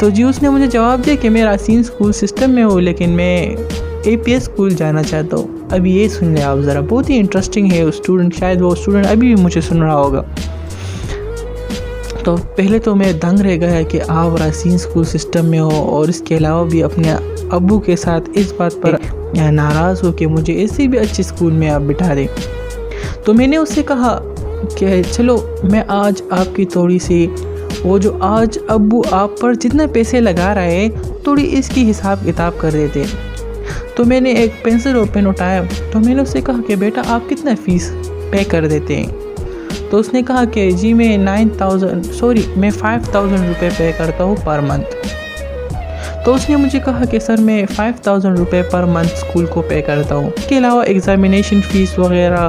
تو جی اس نے مجھے جواب دیا کہ میں راسین اسکول سسٹم میں ہوں لیکن میں اے پی ایس اسکول جانا چاہتا ہوں. ابھی یہ سن لیں آپ ذرا, بہت ہی انٹرسٹنگ ہے. اسٹوڈنٹ شاید وہ اسٹوڈنٹ ابھی بھی مجھے سن رہا ہوگا. تو پہلے تو میں دنگ رہ گیا کہ آپ راسین اسکول سسٹم میں ہو اور اس کے علاوہ بھی اپنے ابو کے ساتھ اس بات پر ناراض ہو کہ مجھے ایسے بھی اچھے اسکول میں آپ بٹھا دیں. تو میں نے اس سے کہا کہ چلو میں آج آپ کی تھوڑی سی وہ جو آج ابو آپ پر جتنا پیسے لگا رہا ہے تھوڑی اس کی حساب کتاب کر دیتے. تو میں نے ایک پینسل اور پین اٹھایا تو میں نے اس سے کہا کہ بیٹا آپ کتنا فیس پے کر دیتے ہیں. تو اس نے کہا کہ جی میں 5,000 روپے پے کرتا ہوں پر منتھ. تو اس نے مجھے کہا کہ سر میں 5,000 روپے پر منتھ اسکول کو پے کرتا ہوں. اس کے علاوہ ایگزامینیشن فیس وغیرہ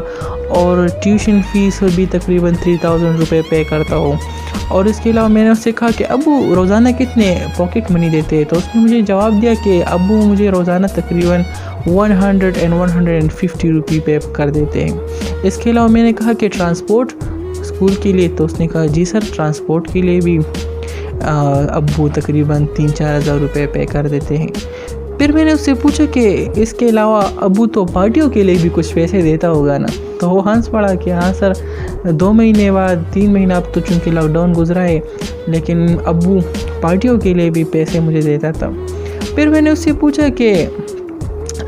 اور ٹیوشن فیس بھی تقریباً 3,000 روپے پے کرتا ہوں. اور اس کے علاوہ میں نے اس سے کہا کہ ابو روزانہ کتنے پاکٹ منی دیتے ہیں. تو اس نے مجھے جواب دیا کہ ابو مجھے روزانہ تقریباً 100 and 150 روپے پے کر دیتے ہیں. اس کے علاوہ میں نے کہا کہ ٹرانسپورٹ اسکول کے لیے. تو اس نے کہا جی سر ٹرانسپورٹ کے لیے بھی ابو تقریباً 3-4 ہزار روپے پے کر دیتے ہیں. پھر میں نے اس سے پوچھا کہ اس کے علاوہ ابو تو پارٹیوں کے لیے بھی کچھ پیسے دیتا ہوگا نا. تو وہ ہنس پڑا کہ ہاں سر 2 مہینے بعد 3 مہینہ اب تو چونکہ لاک ڈاؤن گزرا ہے لیکن ابو پارٹیوں کے لیے بھی پیسے مجھے دیتا تھا. پھر میں نے اس سے پوچھا کہ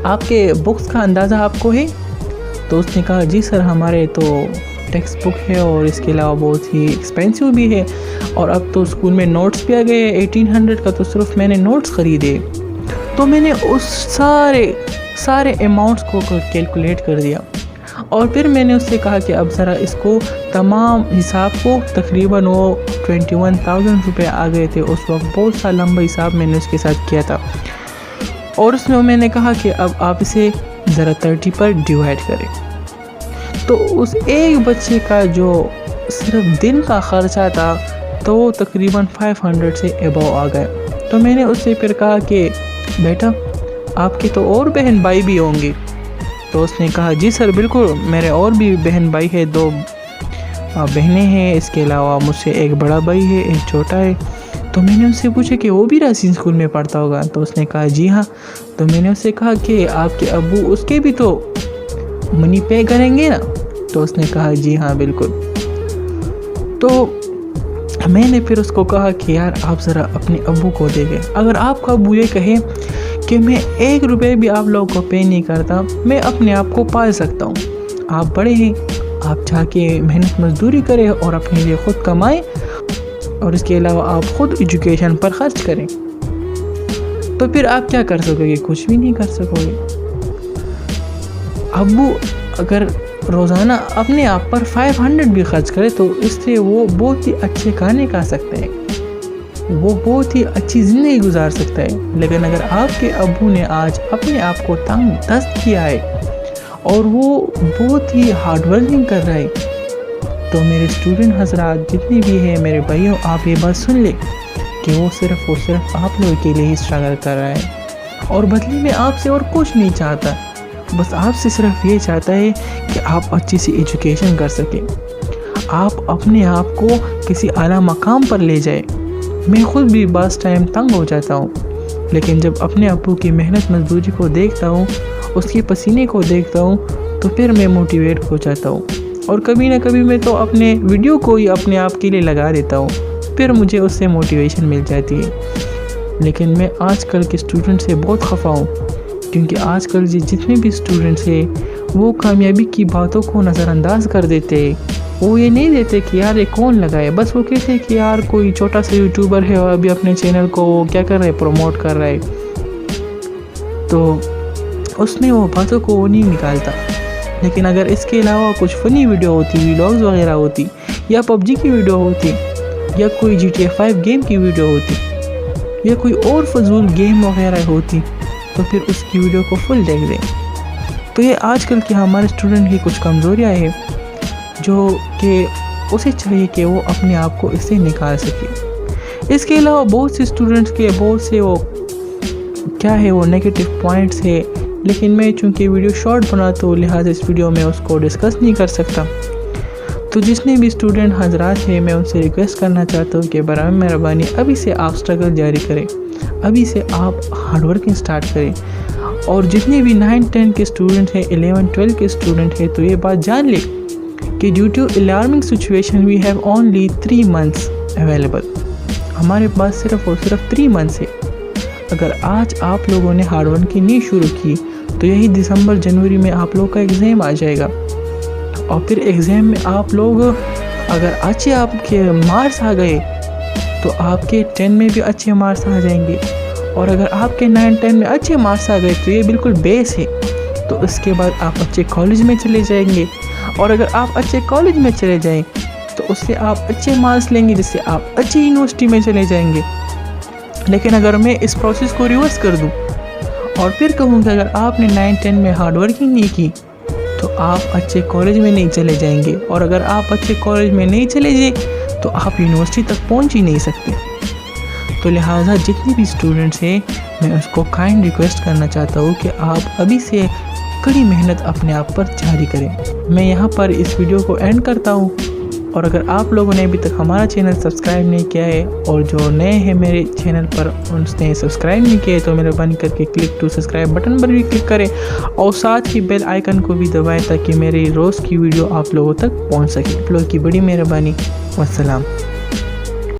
آپ کے بکس کا اندازہ آپ کو ہے. تو اس نے کہا جی سر ہمارے تو ٹیکسٹ بک ہے اور اس کے علاوہ بہت ہی ایکسپینسو بھی ہے اور اب تو اسکول میں نوٹس بھی آ گئے 1800 کا تو صرف میں نے نوٹس خریدے. تو میں نے اس سارے اماؤنٹس کو کیلکولیٹ کر دیا اور پھر میں نے اس سے کہا کہ اب ذرا اس کو تمام حساب کو تقریباً وہ 21,000 روپے آ گئے تھے اس وقت. بہت سا لمبا حساب میں نے اس کے ساتھ کیا تھا اور اس میں نے کہا کہ اب آپ اسے ذرا 30 پر ڈیوائڈ کریں. تو اس ایک بچے کا جو صرف دن کا خرچہ تھا تو وہ تقریباً 500 سے ابو آ گئے. تو میں نے اس سے پھر کہا کہ بیٹا آپ کے تو اور بہن بھائی بھی ہوں گے. تو اس نے کہا جی سر بالکل میرے اور بھی بہن بھائی ہے 2 بہنیں ہیں. اس کے علاوہ مجھ سے ایک بڑا بھائی ہے ایک چھوٹا ہے. تو میں نے اس سے پوچھا کہ وہ بھی راسین اسکول میں پڑھتا ہوگا. تو اس نے کہا جی ہاں. تو میں نے اس سے کہا کہ آپ کے ابو اس کے بھی تو منی پے کریں گے نا. تو اس نے کہا جی ہاں بالکل. تو میں نے پھر اس کو کہا کہ یار آپ ذرا اپنے ابو کو دے گئے. اگر آپ کا ابو یہ کہے کہ میں 1 روپے بھی آپ لوگوں کو پے نہیں کرتا میں اپنے آپ کو پال سکتا ہوں. آپ بڑے ہیں آپ چاہ کے محنت مزدوری کریں اور اپنے لیے خود کمائیں اور اس کے علاوہ آپ خود ایجوکیشن پر خرچ کریں. تو پھر آپ کیا کر سکو گے؟ کچھ بھی نہیں کر سکو گے. ابو اگر روزانہ اپنے آپ پر 500 بھی خرچ کرے تو اس سے وہ بہت ہی اچھے کھانے کھا سکتے ہیں وہ بہت ہی اچھی زندگی گزار سکتا ہے. لیکن اگر آپ کے ابو نے آج اپنے آپ کو تنگ دست کیا ہے اور وہ بہت ہی ہارڈ ورکنگ کر رہا ہے تو میرے اسٹوڈنٹ حضرات جتنے بھی ہیں میرے بھائیوں آپ یہ بات سن لیں کہ وہ صرف آپ لوگوں کے لیے ہی اسٹرگل کر رہا ہے اور بدلے میں آپ سے اور کچھ نہیں چاہتا. بس آپ سے صرف یہ چاہتا ہے کہ آپ اچھی سی ایجوکیشن کر سکیں آپ اپنے آپ کو کسی اعلیٰ مقام پر لے جائیں. میں خود بھی بعض ٹائم تنگ ہو جاتا ہوں لیکن جب اپنے ابو کی محنت مزدوری کو دیکھتا ہوں اس کے پسینے کو دیکھتا ہوں تو پھر میں موٹیویٹ ہو جاتا ہوں اور کبھی نہ کبھی میں تو اپنے ویڈیو کو ہی اپنے آپ کے لیے لگا دیتا ہوں پھر مجھے اس سے موٹیویشن مل جاتی ہے. لیکن میں آج کل کے اسٹوڈنٹ سے بہت خفا ہوں کیونکہ آج کل جتنے بھی اسٹوڈنٹس ہیں وہ کامیابی کی باتوں کو نظر انداز کر دیتے ہیں. وہ یہ نہیں دیتے کہ یار یہ کون لگائے بس وہ کہتے ہیں کہ یار کوئی چھوٹا سا یوٹیوبر ہے اور ابھی اپنے چینل کو وہ کیا کر رہے پروموٹ کر رہا ہے تو اس میں وہ باتوں کو وہ نہیں نکالتا. لیکن اگر اس کے علاوہ کچھ فنی ویڈیو ہوتی ولاگز وغیرہ ہوتی یا PUBG کی ویڈیو ہوتی یا کوئی GTA 5 گیم کی ویڈیو ہوتی یا کوئی اور فضول گیم وغیرہ ہوتی تو پھر اس کی ویڈیو کو فل دیکھ دیں. تو یہ آج کل کے ہمارے اسٹوڈنٹ کی کچھ کمزوریاں ہیں جو کہ اسے چاہیے کہ وہ اپنے آپ کو اس سے نکال سکے. اس کے علاوہ بہت سے اسٹوڈنٹس کے بہت سے وہ کیا ہے وہ نیگیٹو پوائنٹس ہے لیکن میں چونکہ ویڈیو شارٹ بناتا ہوں لہٰذا اس ویڈیو میں اس کو ڈسکس نہیں کر سکتا. تو جتنے بھی اسٹوڈنٹ حضرات ہیں میں ان سے ریکویسٹ کرنا چاہتا ہوں کہ برائے مہربانی ابھی سے آپ اسٹرگل جاری کریں، ابھی سے آپ ہارڈ ورکنگ سٹارٹ کریں۔ اور جتنے بھی 9 10 کے اسٹوڈنٹ ہیں، 11 12 کے اسٹوڈنٹ ہیں، تو یہ بات جان لیں کہ due to alarming situation we have only 3 months available. ہمارے پاس صرف اور صرف 3 months ہے۔ اگر آج آپ لوگوں نے ہارڈ ورکنگ نہیں شروع کی تو یہی دسمبر جنوری میں آپ لوگ کا ایگزام آ جائے گا، اور پھر ایگزام میں آپ لوگ اگر اچھے آپ کے مارکس آ گئے تو آپ کے 10 میں بھی اچھے مارکس آ جائیں گے، اور اگر آپ کے 9 10 میں اچھے مارکس آ گئے تو یہ بالکل بیس ہے۔ تو اس کے بعد آپ اچھے کالج میں چلے جائیں گے، اور اگر آپ اچھے کالج میں چلے جائیں تو اس سے آپ اچھے مارکس لیں گے، جس سے آپ اچھی یونیورسٹی میں چلے جائیں گے۔ لیکن اگر میں اس پروسیس کو ریورس کر دوں اور پھر کہوں کہ اگر آپ نے 9 10 میں ہارڈ ورکنگ نہیں کی تو آپ اچھے کالج میں نہیں چلے جائیں گے، اور اگر آپ اچھے کالج میں نہیں چلے جائیں تو آپ یونیورسٹی تک پہنچ ہی نہیں سکتے۔ تو لہٰذا جتنے بھی اسٹوڈنٹس ہیں میں اس کو کائنڈ ریکویسٹ کرنا چاہتا ہوں کہ آپ ابھی سے کڑی محنت اپنے آپ پر جاری کریں۔ میں یہاں پر اس ویڈیو کو اینڈ کرتا ہوں، اور اگر آپ لوگوں نے ابھی تک ہمارا چینل سبسکرائب نہیں کیا ہے اور جو نئے ہیں میرے چینل پر ان نے سبسکرائب نہیں کیا ہے تو مہربانی کر کے کلک ٹو سبسکرائب بٹن پر بھی کلک کریں، اور ساتھ ہی بیل آئیکن کو بھی دبائیں تاکہ میری روز کی ویڈیو آپ لوگوں تک پہنچ سکے۔ آپ لوگوں کی بڑی مہربانی۔ والسلام۔